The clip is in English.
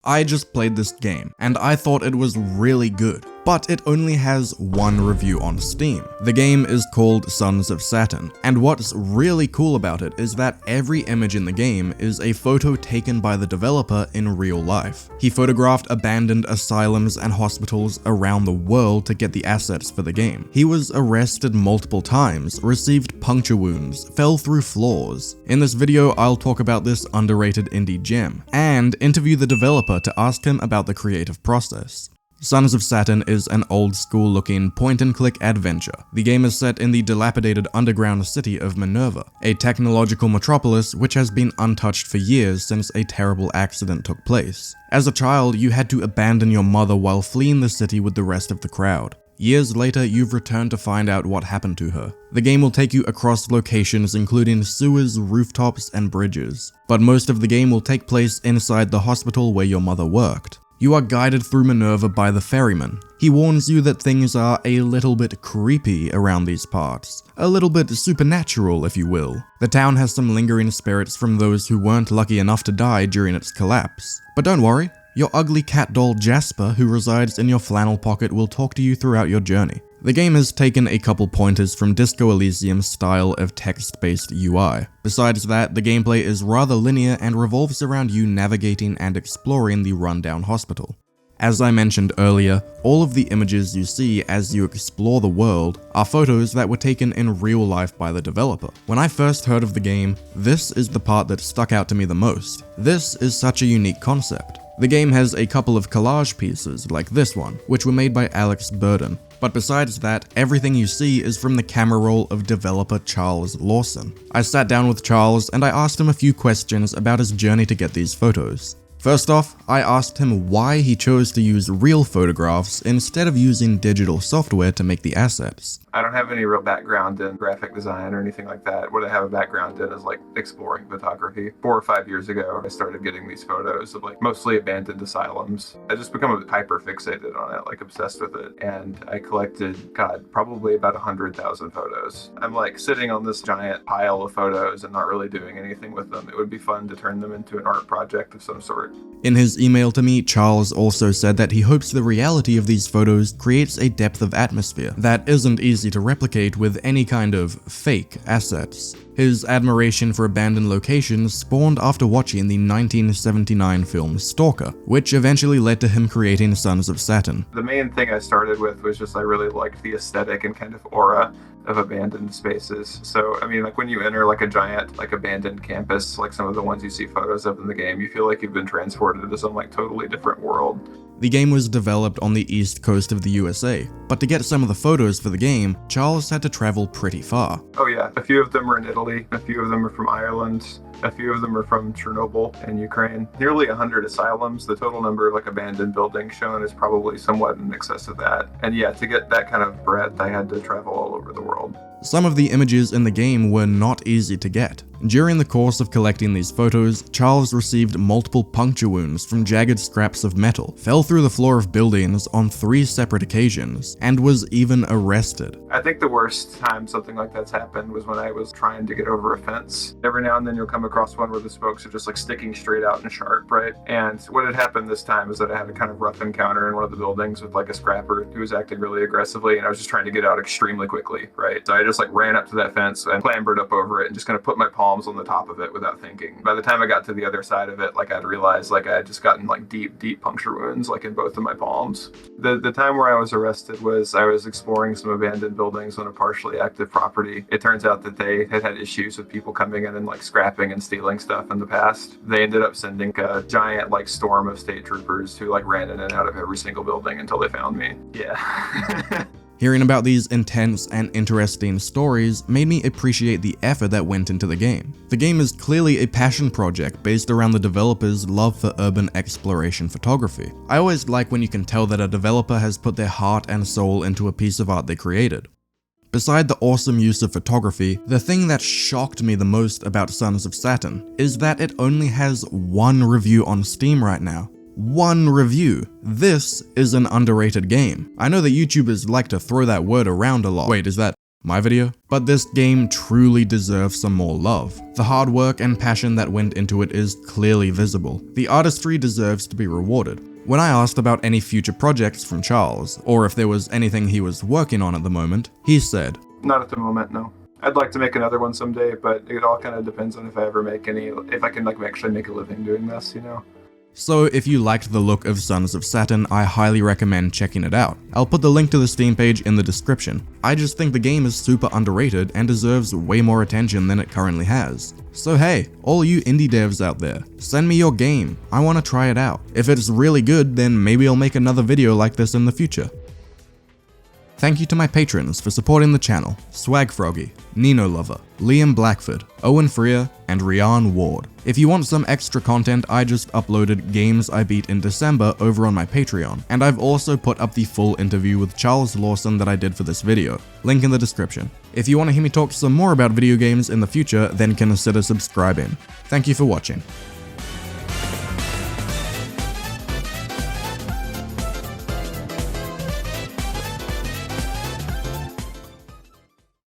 I just played this game, and I thought it was really good, but it only has one review on Steam. The game is called Sons of Saturn, and what's really cool about it is that every image in the game is a photo taken by the developer in real life. He photographed abandoned asylums and hospitals around the world to get the assets for the game. He was arrested multiple times, received puncture wounds, fell through floors. In this video, I'll talk about this underrated indie gem, and interview the developer to ask him about the creative process. Sons of Saturn is an old school looking point and click adventure. The game is set in the dilapidated underground city of Minerva, a technological metropolis which has been untouched for years since a terrible accident took place. As a child, you had to abandon your mother while fleeing the city with the rest of the crowd. Years later, you've returned to find out what happened to her. The game will take you across locations including sewers, rooftops, and bridges. But most of the game will take place inside the hospital where your mother worked. You are guided through Minerva by the ferryman. He warns you that things are a little bit creepy around these parts. A little bit supernatural, if you will. The town has some lingering spirits from those who weren't lucky enough to die during its collapse. But don't worry. Your ugly cat doll Jasper, who resides in your flannel pocket, will talk to you throughout your journey. The game has taken a couple pointers from Disco Elysium's style of text-based UI. Besides that, the gameplay is rather linear and revolves around you navigating and exploring the rundown hospital. As I mentioned earlier, all of the images you see as you explore the world are photos that were taken in real life by the developer. When I first heard of the game, this is the part that stuck out to me the most. This is such a unique concept. The game has a couple of collage pieces, like this one, which were made by Alex Burden. But besides that, everything you see is from the camera roll of developer Charles Lawson. I sat down with Charles and I asked him a few questions about his journey to get these photos. First off, I asked him why he chose to use real photographs instead of using digital software to make the assets. I don't have any real background in graphic design or anything like that. What I have a background in is like exploring photography. 4 or 5 years ago, I started getting these photos of like mostly abandoned asylums. I just become hyper fixated on it, like obsessed with it. And I collected, probably about 100,000 photos. I'm like sitting on this giant pile of photos and not really doing anything with them. It would be fun to turn them into an art project of some sort. In his email to me, Charles also said that he hopes the reality of these photos creates a depth of atmosphere that isn't easy to replicate with any kind of fake assets. His admiration for abandoned locations spawned after watching the 1979 film Stalker, which eventually led to him creating Sons of Saturn. The main thing I started with was just I really liked the aesthetic and kind of aura of abandoned spaces. So, I mean, like when you enter like a giant, like abandoned campus, like some of the ones you see photos of in the game, you feel like you've been transported to some like totally different world. The game was developed on the east coast of the USA, but to get some of the photos for the game, Charles had to travel pretty far. Oh yeah, a few of them are in Italy, a few of them are from Ireland, a few of them are from Chernobyl and Ukraine. Nearly 100 asylums. The total number of like abandoned buildings shown is probably somewhat in excess of that. And yeah, to get that kind of breadth, I had to travel all over the world. Some of the images in the game were not easy to get. During the course of collecting these photos, Charles received multiple puncture wounds from jagged scraps of metal, fell through the floor of buildings on 3 separate occasions, and was even arrested. I think the worst time something like that's happened was when I was trying to get over a fence. Every now and then you'll come across one where the spokes are just like sticking straight out and sharp, right? And what had happened this time is that I had a kind of rough encounter in one of the buildings with like a scrapper who was acting really aggressively, and I was just trying to get out extremely quickly, right? So I just like ran up to that fence and clambered up over it and just kind of put my palms on the top of it without thinking. By the time I got to the other side of it, like I'd realized like I had just gotten like deep puncture wounds like in both of my palms. The time where I was arrested was I was exploring some abandoned buildings on a partially active property. It turns out that they had issues with people coming in and like scrapping and stealing stuff in the past. They ended up sending a giant like storm of state troopers who like ran in and out of every single building until they found me. Yeah. Hearing about these intense and interesting stories made me appreciate the effort that went into the game. The game is clearly a passion project based around the developer's love for urban exploration photography. I always like when you can tell that a developer has put their heart and soul into a piece of art they created. Beside the awesome use of photography, the thing that shocked me the most about Sons of Saturn is that it only has one review on Steam right now. One review. This is an underrated game. I know that YouTubers like to throw that word around a lot. Wait, is that My video? But this game truly deserves some more love. The hard work and passion that went into it is clearly visible. The artistry deserves to be rewarded. When I asked about any future projects from Charles, or if there was anything he was working on at the moment, he said, "Not at the moment, no. I'd like to make another one someday, but it all kind of depends on if I ever make any, if I can like actually make a living doing this, you know?" So if you liked the look of Sons of Saturn, I highly recommend checking it out. I'll put the link to the Steam page in the description. I just think the game is super underrated and deserves way more attention than it currently has. So hey, all you indie devs out there, send me your game. I want to try it out. If it's really good, then maybe I'll make another video like this in the future. Thank you to my patrons for supporting the channel: Swag Froggy, Nino Lover, Liam Blackford, Owen Freer, and Rian Ward. If you want some extra content, I just uploaded Games I Beat in December over on my Patreon, and I've also put up the full interview with Charles Lawson that I did for this video. Link in the description. If you want to hear me talk some more about video games in the future, then consider subscribing. Thank you for watching.